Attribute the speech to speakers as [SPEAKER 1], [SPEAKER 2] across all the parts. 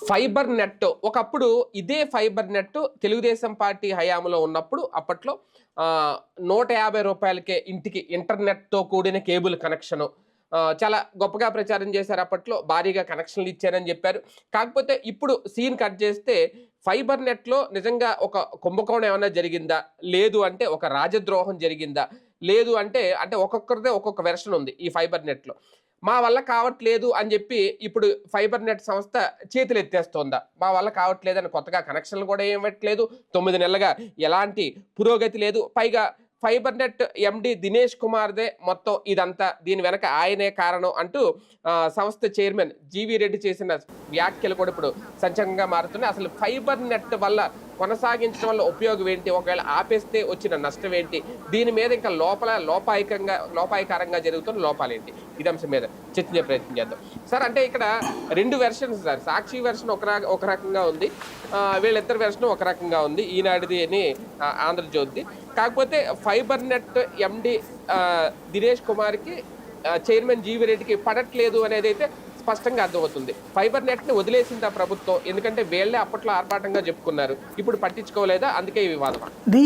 [SPEAKER 1] Fibre net ఒకప్పుడు ఇదే fibre net Telugu Desam party హయాంలో ఉన్నప్పుడు అప్పట్లో 150 రూపాయలకే ఇంటికి ఇంటర్నెట్తో కూడిన కేబుల్ కనెక్షను చాలా గొప్పగా ప్రచారం చేశారు. అప్పట్లో భారీగా కనెక్షన్లు ఇచ్చారని చెప్పారు. కాకపోతే ఇప్పుడు సీన్ కట్ చేస్తే ఫైబర్ నెట్లో నిజంగా ఒక కుంభకోణం ఏమైనా జరిగిందా, లేదు అంటే ఒక రాజద్రోహం జరిగిందా, లేదు అంటే ఒక్కొక్కరిదే ఒక్కొక్క వెర్షన్ ఉంది ఈ ఫైబర్ నెట్లో. మా వల్ల కావట్లేదు అని చెప్పి ఇప్పుడు ఫైబర్ నెట్ సంస్థ చేతులు ఎత్తేస్తోందా, మా వల్ల కావట్లేదని కొత్తగా కనెక్షన్లు కూడా ఏం పెట్టలేదు, 9 నెలలుగా ఎలాంటి పురోగతి లేదు, పైగా ఫైబర్ నెట్ ఎండి దినేష్ కుమార్దే మొత్తం ఇదంతా, దీని వెనక ఆయనే కారణం అంటూ సంస్థ చైర్మన్ జీవీ రెడ్డి చేసిన వ్యాఖ్యలు కూడా ఇప్పుడు సంచలనంగా మారుతున్నాయి. అసలు ఫైబర్ నెట్ వల్ల కొనసాగించడం వల్ల ఉపయోగం ఏంటి, ఒకవేళ ఆపేస్తే వచ్చిన నష్టం ఏంటి, దీని మీద ఇంకా లోపాయకారంగా జరుగుతున్న లోపాలేంటి, ఇది అంశం మీద చర్చించే ప్రయత్నం చేద్దాం. సార్, అంటే ఇక్కడ 2 వెర్షన్స్ సార్. సాక్షి వెర్షన్ ఒక రకంగా ఉంది, వీళ్ళిద్దరు వెర్షన్ ఒక రకంగా ఉంది, ఈనాడిది అని ఆంధ్రజ్యోతి. కాకపోతే ఫైబర్ నెట్ ఎండి దినేష్ కుమార్కి చైర్మన్ జీవీ రెడ్డికి పడట్లేదు అనేది అయితే స్పష్టంగా అర్థమవుతుంది. ఫైబర్ నెట్ని వదిలేసింది ఆ ప్రభుత్వం, ఎందుకంటే వీళ్ళే అప్పట్లో ఆర్భాటంగా చెప్పుకున్నారు, ఇప్పుడు పట్టించుకోలేదా, అందుకే ఈ వివాదం.
[SPEAKER 2] ఇది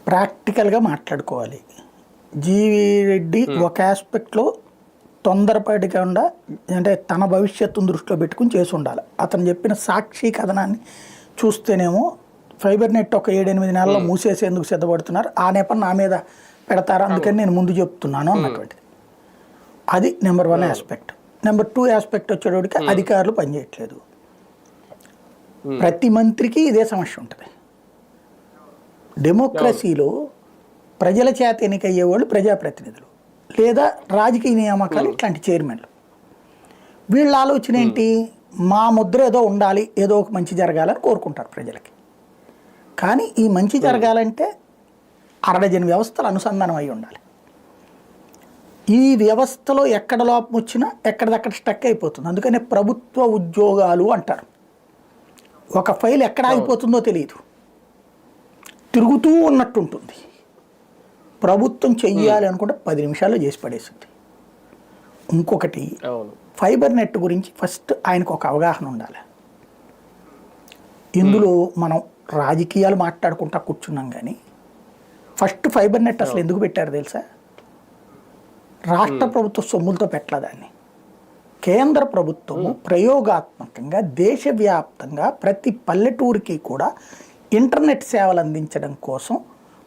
[SPEAKER 2] ప్రాక్టికల్గా మాట్లాడుకోవాలి. జీవీ రెడ్డి ఒక ఆస్పెక్ట్లో తొందరపాటుగా అంటే తన భవిష్యత్తును దృష్టిలో పెట్టుకుని చేసి ఉండాలి. అతను చెప్పిన సాక్షి కథనాన్ని చూస్తేనేమో ఫైబర్ నెట్ ఒక 7-8 నెలల్లో మూసేసేందుకు సిద్ధపడుతున్నారు, ఆ నేపథ్యం నా మీద పెడతారు, అందుకని నేను ముందు చెప్తున్నాను అన్నటువంటిది. అది నెంబర్ 1 ఆస్పెక్ట్. నెంబర్ 2 ఆస్పెక్ట్ వచ్చేటోడికి అధికారులు పనిచేయట్లేదు. ప్రతి మంత్రికి ఇదే సమస్య ఉంటుంది. డెమోక్రసీలో ప్రజల చేత ఎన్నికయ్యేవాళ్ళు ప్రజాప్రతినిధులు లేదా రాజకీయ నియామకాలు, ఇట్లాంటి చైర్మన్లు. వీళ్ళ ఆలోచన ఏంటి, మా ముద్ర ఏదో ఉండాలి, ఏదో ఒక మంచి జరగాలని కోరుకుంటారు ప్రజలకి. కానీ ఈ మంచి జరగాలంటే 60 వ్యవస్థలు అనుసంధానం అయి ఉండాలి. ఈ వ్యవస్థలో ఎక్కడ లోపం వచ్చినా ఎక్కడిదక్కడ స్టక్ అయిపోతుంది. అందుకనే ప్రభుత్వ ఉద్యోగాలు అంటారు. ఒక ఫైల్ ఎక్కడ ఆగిపోతుందో తెలియదు, తిరుగుతూ ఉన్నట్టుంటుంది. ప్రభుత్వం చెయ్యాలి అనుకుంటే 10 నిమిషాల్లో చేసి పడేస్తుంది. ఇంకొకటి, ఫైబర్ నెట్ గురించి ఫస్ట్ ఆయనకు ఒక అవగాహన ఉండాలి. ఇందులో మనం రాజకీయాలు మాట్లాడుకుంటా కూర్చున్నాం, కానీ ఫస్ట్ ఫైబర్ నెట్ అసలు ఎందుకు పెట్టారు తెలుసా? రాష్ట్ర ప్రభుత్వ సొమ్ములతో పెట్టలేదాన్ని. కేంద్ర ప్రభుత్వము ప్రయోగాత్మకంగా దేశవ్యాప్తంగా ప్రతి పల్లెటూరికి కూడా ఇంటర్నెట్ సేవలు అందించడం కోసం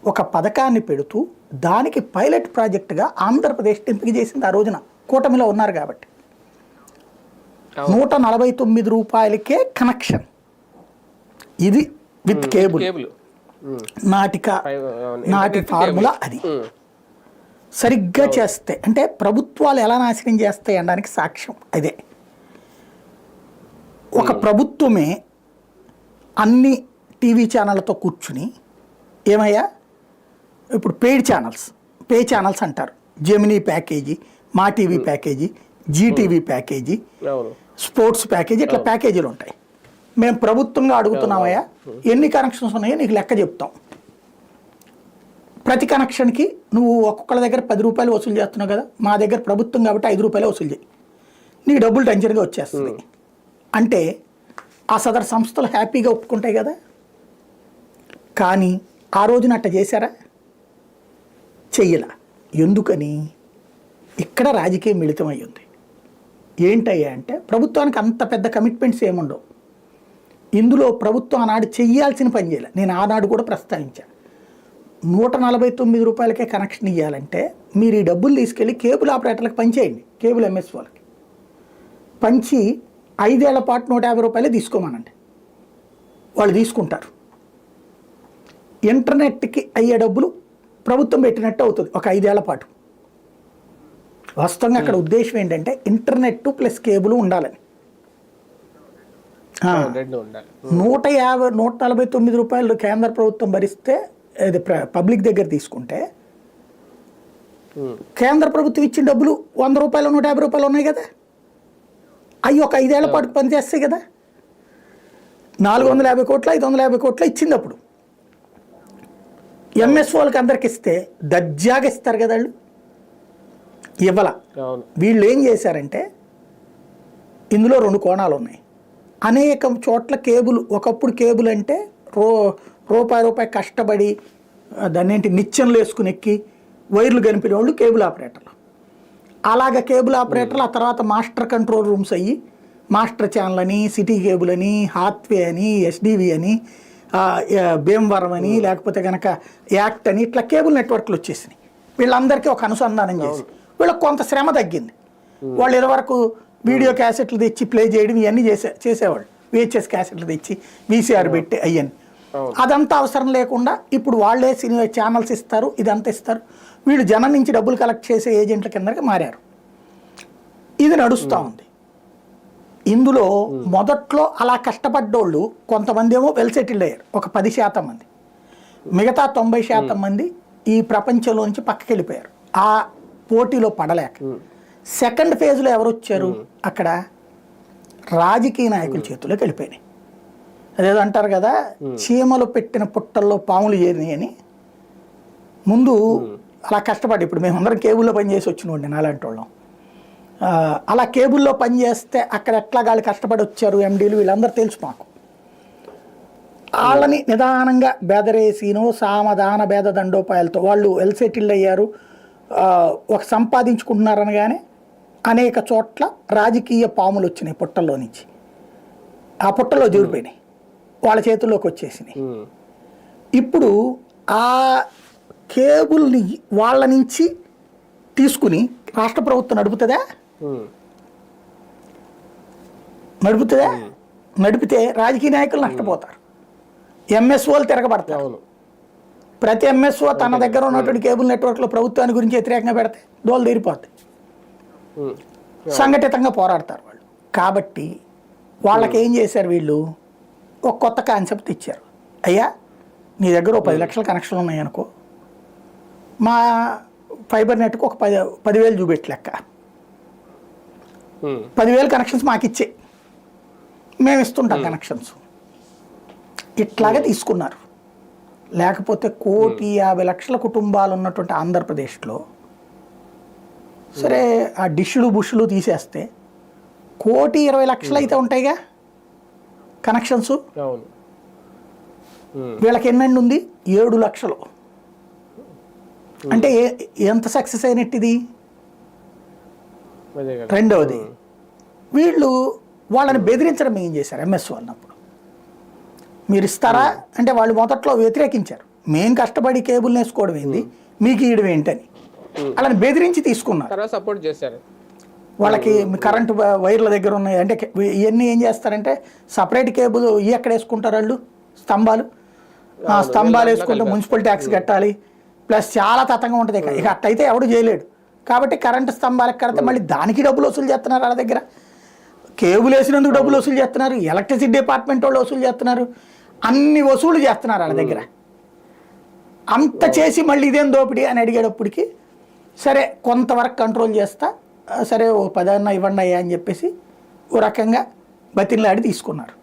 [SPEAKER 2] ఒక పథకాన్ని పెడుతూ దానికి పైలట్ ప్రాజెక్టుగా ఆంధ్రప్రదేశ్ ఎంపిక చేసింది. ఆ రోజున కూటమిలో ఉన్నారు కాబట్టి 149 రూపాయలకే కనెక్షన్. ఇది విత్ కేబుల్, నాటి ఫార్ములా. అది సరిగ్గా చేస్తే అంటే ప్రభుత్వాలు ఎలా నాశనం చేస్తాయి అనడానికి సాక్ష్యం అదే. ఒక ప్రభుత్వమే అన్ని టీవీ ఛానళ్ళతో కూర్చుని ఏమయ్యా, ఇప్పుడు పే ఛానల్స్ అంటారు, Gemini package, Maa TV package, Zee TV package, sports package, ఇట్లా ప్యాకేజీలు ఉంటాయి. మేము ప్రభుత్వంగా అడుగుతున్నామయ్యా, ఎన్ని కనెక్షన్స్ ఉన్నాయో నీకు లెక్క చెప్తాం. ప్రతి కనెక్షన్కి నువ్వు ఒక్కొక్కళ్ళ దగ్గర 10 రూపాయలు వసూలు చేస్తున్నావు కదా, మా దగ్గర ప్రభుత్వం కాబట్టి 5 రూపాయలు వసూలు చేయి, నీకు డబ్బులు టెన్షన్గా వచ్చేస్తుంది అంటే ఆ సదరు సంస్థలు హ్యాపీగా ఒప్పుకుంటాయి కదా. కానీ ఆ రోజున అట్ట చేశారా? చెయ్యలా. ఎందుకని? ఇక్కడ రాజకీయం మిళితమై ఉంది. ఏంటయ్యా అంటే ప్రభుత్వానికి అంత పెద్ద కమిట్మెంట్స్ ఏముండవు. ఇందులో ప్రభుత్వం ఆనాడు చెయ్యాల్సిన పని చేయాలి. నేను ఆనాడు కూడా ప్రస్తావించాను, 149 రూపాయలకే కనెక్షన్ ఇవ్వాలంటే మీరు ఈ డబ్బులు తీసుకెళ్ళి కేబుల్ ఆపరేటర్లకు పంచేయండి, కేబుల్ ఎంఎస్ వాళ్ళకి పంచి 5 ఏళ్ల పాటు 150 రూపాయలే తీసుకోమనండి, వాళ్ళు తీసుకుంటారు. ఇంటర్నెట్కి అయ్యే డబ్బులు ప్రభుత్వం పెట్టినట్టు అవుతుంది ఒక 5 ఏళ్ల పాటు. వాస్తవంగా అక్కడ ఉద్దేశం ఏంటంటే ఇంటర్నెట్ ప్లస్ కేబుల్ ఉండాలని. 149 రూపాయలు కేంద్ర ప్రభుత్వం భరిస్తే, అది పబ్లిక్ దగ్గర తీసుకుంటే కేంద్ర ప్రభుత్వం ఇచ్చిన డబ్బులు 100 రూపాయలు 150 రూపాయలు ఉన్నాయి కదా, అవి ఒక 5 ఏళ్ల పాటు పనిచేస్తాయి కదా. 450 కోట్ల 550 కోట్ల ఇచ్చింది. అప్పుడు ఎంఎస్ వాళ్ళకి అందరికి ఇస్తే దర్జాగా ఇస్తారు కదా వాళ్ళు, ఇవ్వాల. వీళ్ళు ఏం చేశారంటే ఇందులో 2 కోణాలు ఉన్నాయి. అనేక చోట్ల కేబుల్, ఒకప్పుడు కేబుల్ అంటే రూపాయి కష్టపడి దాన్ని ఏంటి నిచ్చెనలు వేసుకుని ఎక్కి వైర్లు కనిపిన వాళ్ళు కేబుల్ ఆపరేటర్లు. అలాగ కేబుల్ ఆపరేటర్లు ఆ తర్వాత మాస్టర్ కంట్రోల్ రూమ్స్ అయ్యి మాస్టర్ ఛానల్ అని, సిటీ కేబుల్ అని, హాత్వే అని, ఎస్డివి అని, భీమవరం అని, లేకపోతే కనుక యాక్ట్ అని, ఇట్లా కేబుల్ నెట్వర్క్లు వచ్చేసినాయి. వీళ్ళందరికీ ఒక అనుసంధానం చేసి వీళ్ళకి కొంత శ్రమ తగ్గింది. వాళ్ళు ఇదివరకు వీడియో క్యాసెట్లు తెచ్చి ప్లే చేయడం ఇవన్నీ చేసేవాళ్ళు. VHS క్యాసెట్లు తెచ్చి VCR పెట్టి అయ్యని, అదంతా అవసరం లేకుండా ఇప్పుడు వాళ్ళే సినిమా ఛానల్స్ ఇస్తారు, ఇదంతా ఇస్తారు. వీళ్ళు జనం నుంచి డబ్బులు కలెక్ట్ చేసే ఏజెంట్ల కిందకి మారారు. ఇది నడుస్తూ ఉంది. ఇందులో మొదట్లో అలా కష్టపడ్డోళ్ళు కొంతమంది ఏమో వెల్ సెటిల్డ్ అయ్యారు, ఒక 10% మంది. మిగతా 90% మంది ఈ ప్రపంచంలో నుంచి పక్కకి వెళ్ళిపోయారు, ఆ పోటీలో పడలేక. సెకండ్ ఫేజ్లో ఎవరు వచ్చారు? అక్కడ రాజకీయ నాయకుల చేతుల్లోకి వెళ్ళిపోయినాయి. అదేదో అంటారు కదా, చీమలు పెట్టిన పుట్టల్లో పాములు చేరినాయి అని. ముందు అలా కష్టపడి, ఇప్పుడు మేమందరం కేబుల్లో పనిచేసి వచ్చినోండి నాలాంటి వాళ్ళం. అలా కేబుల్లో పనిచేస్తే అక్కడ ఎట్లా వాళ్ళు కష్టపడి వచ్చారు ఎండీలు వీళ్ళందరూ తెలుసు మాకు. వాళ్ళని నిదానంగా బెదరేసినో సామధాన భేద దండోపాయాలతో వాళ్ళు వెల్ సెటిల్డ్ అయ్యారు, ఒక సంపాదించుకుంటున్నారనగానే అనేక చోట్ల రాజకీయ పాములు వచ్చినాయి పుట్టల్లో నుంచి. ఆ పుట్టలో దూరిపోయినాయి, వాళ్ళ చేతుల్లోకి వచ్చేసినాయి. ఇప్పుడు ఆ కేబుల్ని వాళ్ళ నుంచి తీసుకుని రాష్ట్ర ప్రభుత్వం నడుపుతుందా? నడిపితే రాజకీయ నాయకులు నష్టపోతారు, ఎంఎస్ఓలు తిరగబడతారు. ప్రతి ఎంఎస్ఓ తన దగ్గర ఉన్నటువంటి కేబుల్ నెట్వర్క్లో ప్రభుత్వాన్ని గురించి వ్యతిరేకంగా పెడితే దోలు తీరిపోతాయి, సంఘటితంగా పోరాడతారు వాళ్ళు. కాబట్టి వాళ్ళకి ఏం చేశారు వీళ్ళు, ఒక కొత్త కాన్సెప్ట్ ఇచ్చారు. అయ్యా నీ దగ్గర 10 లక్షల కనెక్షన్లు ఉన్నాయనుకో, మా ఫైబర్ నెట్కి ఒక 10,000 చూపెట్టి లెక్క, 10,000 కనెక్షన్స్ మాకు ఇచ్చే, మేము ఇస్తుంటాం కనెక్షన్స్. ఇట్లాగే తీసుకున్నారు. లేకపోతే 1,50,00,000 కుటుంబాలు ఉన్నటువంటి ఆంధ్రప్రదేశ్లో సరే ఆ డిష్లు బుష్లు తీసేస్తే 1,20,00,000 అయితే ఉంటాయిగా కనెక్షన్స్. వీళ్ళకి ఎన్నండి ఉంది? 7 లక్షలు. అంటే ఎంత సక్సెస్ అయినట్టిది? రెండవది, వీళ్ళు వాళ్ళని బెదిరించడం ఏం చేశారు? ఎంఎస్ఓ అన్నప్పుడు మీరు ఇస్తారా అంటే వాళ్ళు మొదట్లో వ్యతిరేకించారు. మేము కష్టపడి కేబుల్ వేసుకోవడం ఏంది, మీకు ఇవ్వడం ఏంటని వాళ్ళని బెదిరించి తీసుకున్నారు.
[SPEAKER 1] సపోర్ట్ చేశారు.
[SPEAKER 2] వాళ్ళకి కరెంటు వైర్ల దగ్గర ఉన్నాయి అంటే ఇవన్నీ ఏం చేస్తారంటే సపరేట్ కేబుల్ ఎక్కడ వేసుకుంటారు వాళ్ళు? స్తంభాలు వేసుకుంటే మున్సిపల్ ట్యాక్స్ కట్టాలి, ప్లస్ చాలా తతంగా ఉంటుంది. ఇక అట్టయితే ఎవడు చేయలేడు. కాబట్టి కరెంటు స్తంభాలకు కడితే మళ్ళీ దానికి డబ్బులు వసూలు చేస్తున్నారు వాళ్ళ దగ్గర, కేబుల్ వేసినందుకు డబ్బులు వసూలు చేస్తున్నారు, ఎలక్ట్రిసిటీ డిపార్ట్మెంట్ వాళ్ళు వసూలు చేస్తున్నారు, అన్ని వసూలు చేస్తున్నారు వాళ్ళ దగ్గర. అంత చేసి మళ్ళీ ఇదేం దోపిడీ అని అడిగేటప్పటికి సరే కొంతవరకు కంట్రోల్ చేస్తా, సరే ఓ 10 ఇవ్వండి అయ్యా అని చెప్పేసి ఓ రకంగా బతిలాడి తీసుకున్నారు.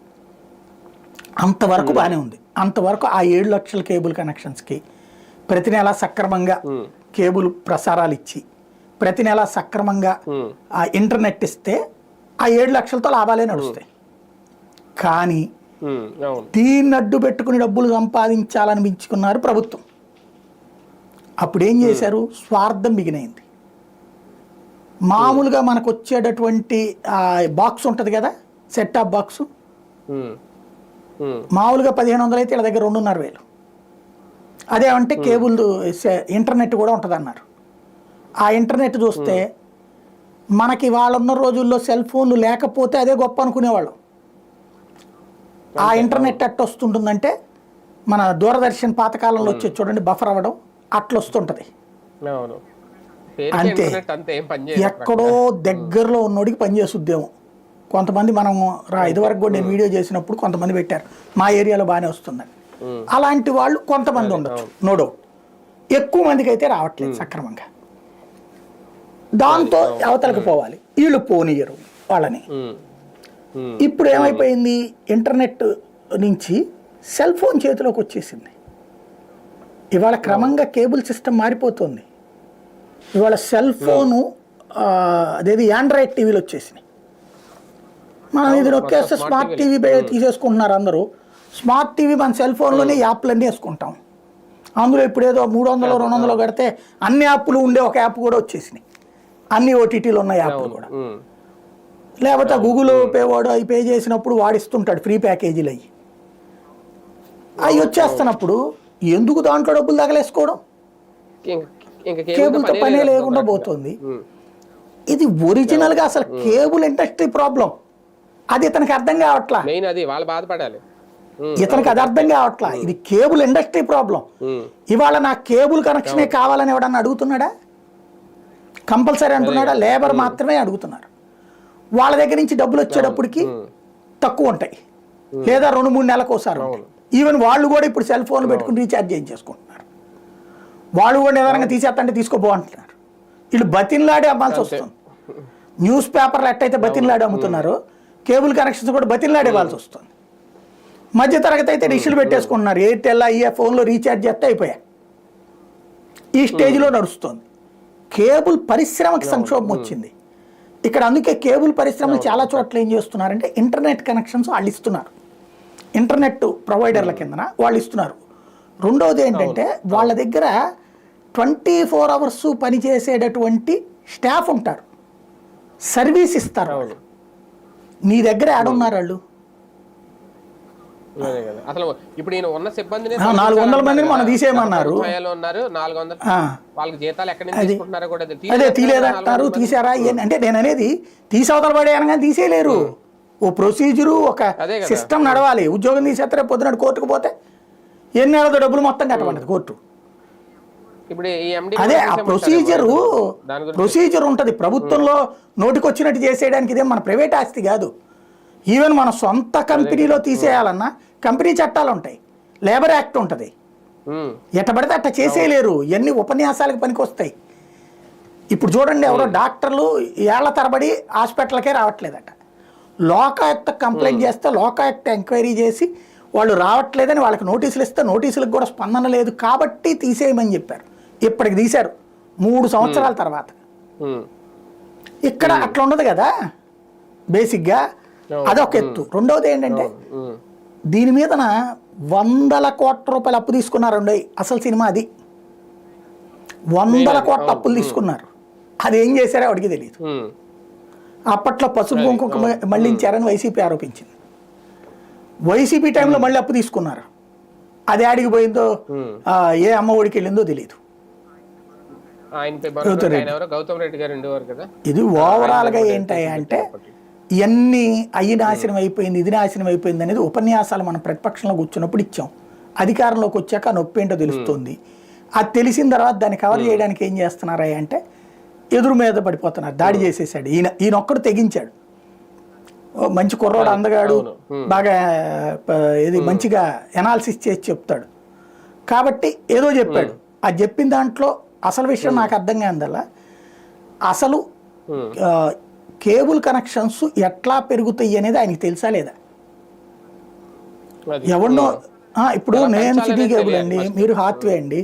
[SPEAKER 2] అంతవరకు బాగానే ఉంది. అంతవరకు ఆ 7 లక్షల కేబుల్ కనెక్షన్స్కి ప్రతి నెల సక్రమంగా కేబుల్ ప్రసారాలు ఇచ్చి ప్రతి నెల సక్రమంగా ఆ ఇంటర్నెట్ ఇస్తే ఆ 7 లక్షలతో లాభాలే నడుస్తాయి. కానీ దీన్ని అడ్డు పెట్టుకుని డబ్బులు సంపాదించాలనిపించుకున్నారు ప్రభుత్వం. అప్పుడు ఏం చేశారు? స్వార్థం బిగినైంది. మామూలుగా మనకు వచ్చేటటువంటి బాక్స్ ఉంటుంది కదా, సెట్ టాప్ బాక్స్, మామూలుగా 1,500 అయితే వీళ్ళ దగ్గర 2,500. అదేమంటే కేబుల్ ఇంటర్నెట్ కూడా ఉంటుంది అన్నారు. ఆ ఇంటర్నెట్ చూస్తే మనకి వాళ్ళున్న రోజుల్లో సెల్ ఫోన్లు లేకపోతే అదే గొప్ప అనుకునేవాళ్ళం. ఆ ఇంటర్నెట్ ఎట్ట వస్తుంటుందంటే మన దూరదర్శన్ పాతకాలంలో వచ్చే చూడండి బఫర్ అవ్వడం అట్లా వస్తుంటుంది అంతే. ఎక్కడో దగ్గరలో ఉన్నోడికి పనిచేస్తుందేమో. కొంతమంది మనం ఇదివరకు కూడా నేను వీడియో చేసినప్పుడు కొంతమంది పెట్టారు మా ఏరియాలో బాగానే వస్తుందని. అలాంటి వాళ్ళు కొంతమంది ఉండొచ్చు, నో డౌట్. ఎక్కువ మందికి అయితే రావట్లేదు సక్రమంగా. దాంతో అవతలకు పోవాలి, వీళ్ళు పోనీయరు వాళ్ళని. ఇప్పుడు ఏమైపోయింది, ఇంటర్నెట్ నుంచి సెల్ ఫోన్ చేతిలోకి వచ్చేసింది. ఇవాళ క్రమంగా కేబుల్ సిస్టమ్ మారిపోతుంది. ఇవాళ సెల్ ఫోను అదేది ఆండ్రాయిడ్ టీవీలు వచ్చేసినాయి. మనం ఇది నొక్కేస్తే స్మార్ట్ టీవీ తీసేసుకుంటున్నారు అందరూ. స్మార్ట్ టీవీ మన సెల్ ఫోన్లోనే యాప్లన్నీ వేసుకుంటాం. అందులో ఇప్పుడు ఏదో 300 200 కడితే అన్ని యాప్లు ఉండే ఒక యాప్ కూడా వచ్చేసినాయి, అన్ని ఓటీటీలు ఉన్న యాప్లు కూడా. లేకపోతే గూగుల్ పే వాడు అవి పే చేసినప్పుడు వాడిస్తుంటాడు ఫ్రీ ప్యాకేజీలు అవి వచ్చేస్తున్నప్పుడు ఎందుకు దాంట్లో డబ్బులు తగలేసుకోవడం? కేబుల్తో పనే లేకుండా పోతుంది. ఇది ఒరిజినల్గా అసలు కేబుల్ ఇండస్ట్రీ ప్రాబ్లం, అది ఇతనికి అర్థం కావట్లా. ఇతనికి అది అర్థం కావట్లా. ఇది కేబుల్ ఇండస్ట్రీ ప్రాబ్లం. ఇవాళ నాకు కేబుల్ కనెక్షనే కావాలని ఎవడన్నా అడుగుతున్నాడా? కంపల్సరీ అంటున్నాడా? లేబర్ మాత్రమే అడుగుతున్నారు. వాళ్ళ దగ్గర నుంచి డబ్బులు వచ్చేటప్పటికి తక్కువ ఉంటాయి, లేదా 2-3 నెలలకు ఒకసారి ఉంటాయి. ఈవెన్ వాళ్ళు కూడా ఇప్పుడు సెల్ ఫోన్లు పెట్టుకుని రీఛార్జ్ చేయించేసుకుంటున్నారు. వాళ్ళు కూడా ఏదైనా తీసేస్తంటే తీసుకోబోంటున్నారు. వీళ్ళు బతిన్లాడే అమ్మాల్సి వస్తుంది. న్యూస్ పేపర్లు ఎట్టయితే బతిన్లాడి అమ్ముతున్నారు, కేబుల్ కనెక్షన్స్ కూడా బతిన్లాడే ఇవ్వాల్సి వస్తుంది. మధ్య తరగతి అయితే డిష్లు పెట్టేసుకుంటున్నారు. ఎయిర్టెల్ ఈ ఫోన్లో రీఛార్జ్ చేస్తే అయిపోయాయి. ఈ స్టేజ్లో నడుస్తుంది. కేబుల్ పరిశ్రమకి సంక్షోభం వచ్చింది ఇక్కడ. అందుకే కేబుల్ పరిశ్రమలు చాలా చోట్ల ఏం చేస్తున్నారంటే ఇంటర్నెట్ కనెక్షన్స్ వాళ్ళు ఇస్తున్నారు, ఇంటర్నెట్ ప్రొవైడర్ల కిందన వాళ్ళు ఇస్తున్నారు. రెండవది ఏంటంటే వాళ్ళ దగ్గర 24 hours పనిచేసేటటువంటి స్టాఫ్ ఉంటారు, సర్వీస్ ఇస్తారు వాళ్ళు. నీ దగ్గర ఆడున్నారు వాళ్ళు.
[SPEAKER 1] అసలు ఇప్పుడు ఈయన ఉన్న సిబ్బందిని
[SPEAKER 2] 400 మందిని మనం తీసేయమన్నారు. అదే తీలేదంటారు, తీసారా అంటే నేను అనేది తీసవతల పడేయను కానీ తీసేయలేరు. ఓ ప్రొసీజరు, ఒక సిస్టమ్ నడవాలి. ఉద్యోగం తీసేస్తే పొద్దున కోర్టుకు పోతే ఎన్ని నెలతో డబ్బులు మొత్తం కట్టమంటది కోర్టు. అదే ఆ ప్రొసీజర్ ఉంటుంది ప్రభుత్వంలో. నోటికొచ్చినట్టు చేసేయడానికి ఇదేం మన ప్రైవేట్ ఆస్తి కాదు. ఈవెన్ మన సొంత కంపెనీలో తీసేయాలన్నా కంపెనీ చట్టాలు ఉంటాయి, లేబర్ యాక్ట్ ఉంటుంది. ఎట్టబడితే అట్ట చేసేయలేరు. ఇవన్నీ ఉపన్యాసాలకు పనికొస్తాయి. ఇప్పుడు చూడండి, ఎవరో డాక్టర్లు ఏళ్ల తరబడి హాస్పిటల్కే రావట్లేదట. లోకాయుక్త కంప్లైంట్ చేస్తే లోకాయుక్త ఎంక్వైరీ చేసి వాళ్ళు రావట్లేదని వాళ్ళకి నోటీసులు ఇస్తే నోటీసులకు కూడా స్పందన లేదు కాబట్టి తీసేయమని చెప్పారు. ఇప్పటికి తీశారు 3 సంవత్సరాల తర్వాత. ఇక్కడ అట్లా ఉండదు కదా బేసిక్గా. అదొక ఎత్తు. రెండవది ఏంటంటే దీని మీదన 100 కోట్ల రూపాయలు అప్పు తీసుకున్నారండి. అసలు సినిమా అది 100 కోట్ల అప్పులు తీసుకున్నారు. అది ఏం చేశారో వాడికి తెలియదు. అప్పట్లో పసుపు కుంకుమ మళ్ళించారని వైసీపీ ఆరోపించింది. వైసీపీ టైంలో మళ్ళీ అప్పు తీసుకున్నారు. అది ఆడికి పోయిందో ఏ అమ్మ ఒడికి వెళ్ళిందో తెలియదు. ఇది ఓవరాల్గా ఏంటయ్యా అంటే ఇవన్నీ అయ్యి నాశనం అయిపోయింది, ఇది నాశనం అయిపోయింది అనేది ఉపన్యాసాలు మనం ప్రతిపక్షంలో కూర్చున్నప్పుడు ఇచ్చాం. అధికారంలోకి వచ్చాక నొప్పి ఏంటో తెలుస్తుంది. అది తెలిసిన తర్వాత దాన్ని కవర్ చేయడానికి ఏం చేస్తున్నారా అంటే ఎదురు మీద పడిపోతున్నారు. దాడి చేసేసాడు ఈయన ఒక్కడు తెగించాడు. మంచి కుర్రోడు, అందగాడు, బాగా ఇది మంచిగా ఎనాలిసిస్ చేసి చెప్తాడు కాబట్టి ఏదో చెప్పాడు. అది చెప్పిన దాంట్లో అసలు విషయం నాకు అర్థం కాదల్లా, అసలు కేబుల్ కనెక్షన్స్ ఎట్లా పెరుగుతాయి అనేది ఆయనకి తెలుసా లేదా? ఎవరినో ఇప్పుడు నేను సిటీ కేబుల్ అండి, మీరు హాత్వే అండి,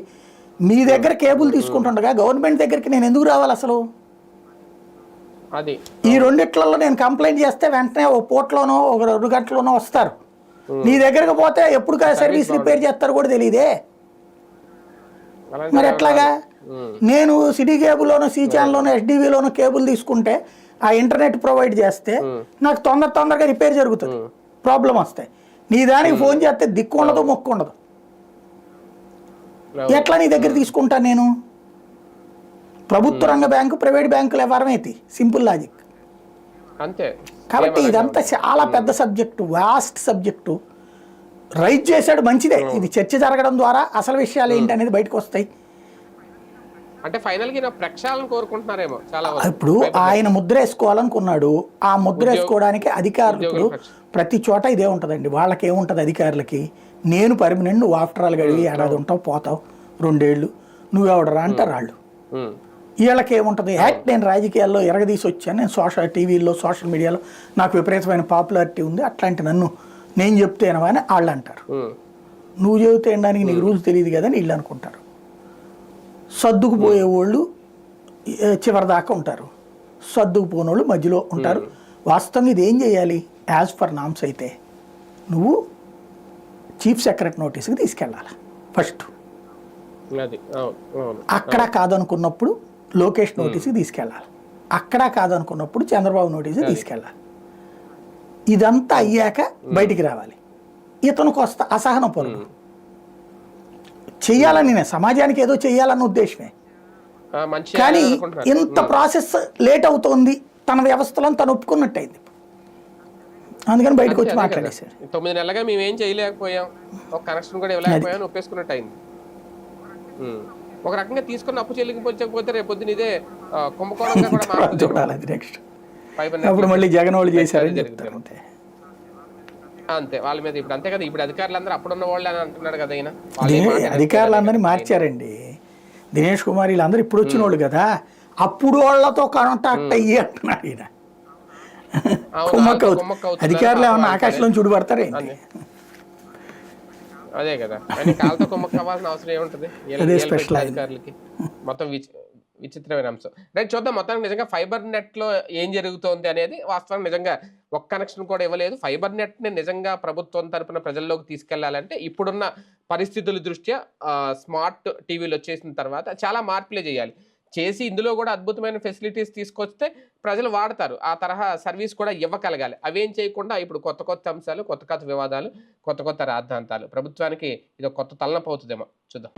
[SPEAKER 2] మీ దగ్గర కేబుల్ తీసుకుంటుండగా గవర్నమెంట్ దగ్గరికి నేను ఎందుకు రావాలి అసలు? ఈ రెండిట్లలో నేను కంప్లైంట్ చేస్తే వెంటనే ఓ పూటలోనో ఒక 2 గంటలోనో వస్తారు. నీ దగ్గరకు పోతే ఎప్పుడు సర్వీస్ రిపేర్ చేస్తారు కూడా తెలియదే. మరి ఎట్లాగా? నేను సిటీ కేబుల్లోనో సి ఛానల్లోనో ఎస్డివిలోనో కేబుల్ తీసుకుంటే ఆ ఇంటర్నెట్ ప్రొవైడ్ చేస్తే నాకు తొందరగా రిపేర్ జరుగుతుంది, ప్రాబ్లం వస్తాయి. నీ దానికి ఫోన్ చేస్తే దిక్కు ఉండదు, మొక్కు ఉండదు. ఎట్లా నీ దగ్గర తీసుకుంటాను నేను? ప్రభుత్వ రంగ బ్యాంకు, ప్రైవేట్ బ్యాంకులు ఎవరమైతే సింపుల్ లాజిక్ అంతే. కాబట్టి ఇదంతా చాలా పెద్ద సబ్జెక్టు, వాస్ట్ సబ్జెక్టు. రైజ్ చేశాడు, మంచిదే. ఇది చర్చ జరగడం ద్వారా అసలు విషయాలు ఏంటి అనేది బయటకు వస్తాయి.
[SPEAKER 1] అంటే ఫైనల్ గా ప్రక్షాళన కోరుకుంటున్నారేమో చాలా.
[SPEAKER 2] ఇప్పుడు ఆయన ముద్ర వేసుకోవాలనుకున్నాడు. ఆ ముద్ర వేసుకోవడానికి అధికారులు ప్రతి చోట ఇదే ఉంటుందండి. వాళ్ళకి ఏముంటుంది అధికారులకి? నేను పర్మనెంట్, నువ్వు ఆఫ్టర్ ఆల్ గడివి ఏడాది ఉంటావు, పోతావు, 2 ఏళ్ళు, నువ్వెవడరా అంటారు వాళ్ళు. వీళ్ళకి ఏముంటుంది? నేను రాజకీయాల్లో ఎరగదీసి వచ్చాను, నేను టీవీలో సోషల్ మీడియాలో నాకు విపరీతమైన పాపులారిటీ ఉంది, అట్లాంటి నన్ను నేను చెప్తేనవా అని వాళ్ళు అంటారు. నువ్వు చెబితే అనడానికి నీకు రూల్స్ తెలియదు కదా అని వీళ్ళు అనుకుంటారు. సర్దుకుపోయే వాళ్ళు చివరి దాకా ఉంటారు, సర్దుకుపోయిన వాళ్ళు మధ్యలో ఉంటారు, వాస్తవంగా ఇది ఏం చేయాలి? యాజ్ పర్ నామ్స్ అయితే నువ్వు చీఫ్ సెక్రటరీ నోటీస్కి తీసుకెళ్ళాలి ఫస్ట్.
[SPEAKER 1] అది అవును.
[SPEAKER 2] అక్కడ కాదనుకున్నప్పుడు లోకేష్ నోటీస్కి తీసుకెళ్ళాలి. అక్కడ కాదనుకున్నప్పుడు చంద్రబాబు నోటీస్కి తీసుకెళ్ళాలి. ఇదంతా అయ్యాక బయటికి రావాలి. ఇతనికి వస్తా అసహనం పొరుగు చెయ్యాలని, నేను సమాజానికి ఏదో చెయ్యాలన్న ఉద్దేశమే. కానీ ఇంత ప్రాసెస్ లేట్ అవుతోంది, తన వ్యవస్థలో తను ఒప్పుకున్నట్టయింది. అందుకని బయటకు వచ్చి మాట్లాడేశారు.
[SPEAKER 1] 9 నెలలుగా మేము ఏం చేయలేకపోయాం, ఒక కనెక్షన్ కూడా ఇవ్వలేకపోయాం, ఒప్పేసుకున్నట్టు అయింది. ఒక రకంగా తీసుకున్న అప్పు చెల్లించకపోతే రేపు పొద్దున ఇదే కుంభకోణంగా కూడా మారుతుంది.
[SPEAKER 2] చూడాలి అది నెక్స్ట్. అప్పుడు మళ్ళీ జగన్ వాళ్ళు చేశారని చెప్తారు
[SPEAKER 1] అంతే వాళ్ళ మీద. ఇప్పుడు అంతే కదా, ఇప్పుడు అధికారులందరూ అప్పుడున్న వాళ్ళు అని అంటున్నాడు కదా ఈయన.
[SPEAKER 2] అధికారులందరినీ మార్చారండి. దినేష్ కుమార్ వీళ్ళందరూ ఇప్పుడు వచ్చిన వాళ్ళు కదా, అప్పుడు వాళ్ళతో కాంటాక్ట్ అయ్యి అంటున్నాడు ఈయన. అధికారులు ఏమన్నా ఆకాశంలో చూడబడతారేంటి?
[SPEAKER 1] అదే కదా, కాళ్ళతో కుమ్మక్క అవ్వాల్సిన అవసరం ఏముంటది అధికారులకి. మొత్తం విచిత్రమైన అంశం. రైట్, చూద్దాం మొత్తానికి నిజంగా ఫైబర్ నెట్ లో ఏం జరుగుతోంది అనేది. వాస్తవం నిజంగా ఒక్క కనెక్షన్ కూడా ఇవ్వలేదు. ఫైబర్ నెట్ ని నిజంగా ప్రభుత్వం తరపున ప్రజల్లోకి తీసుకెళ్లాలంటే ఇప్పుడున్న పరిస్థితుల దృష్ట్యా స్మార్ట్ టీవీలు వచ్చేసిన తర్వాత చాలా మార్పులే చేసి ఇందులో కూడా అద్భుతమైన ఫెసిలిటీస్ తీసుకొస్తే ప్రజలు వాడతారు. ఆ తరహా సర్వీస్ కూడా ఇవ్వగలగాలి. అవేం చేయకుండా ఇప్పుడు కొత్త అంశాలు, కొత్త వివాదాలు, కొత్త రాద్ధాంతాలు. ప్రభుత్వానికి ఇది కొత్త తలనొప్పి అవుతుందేమో చూద్దాం.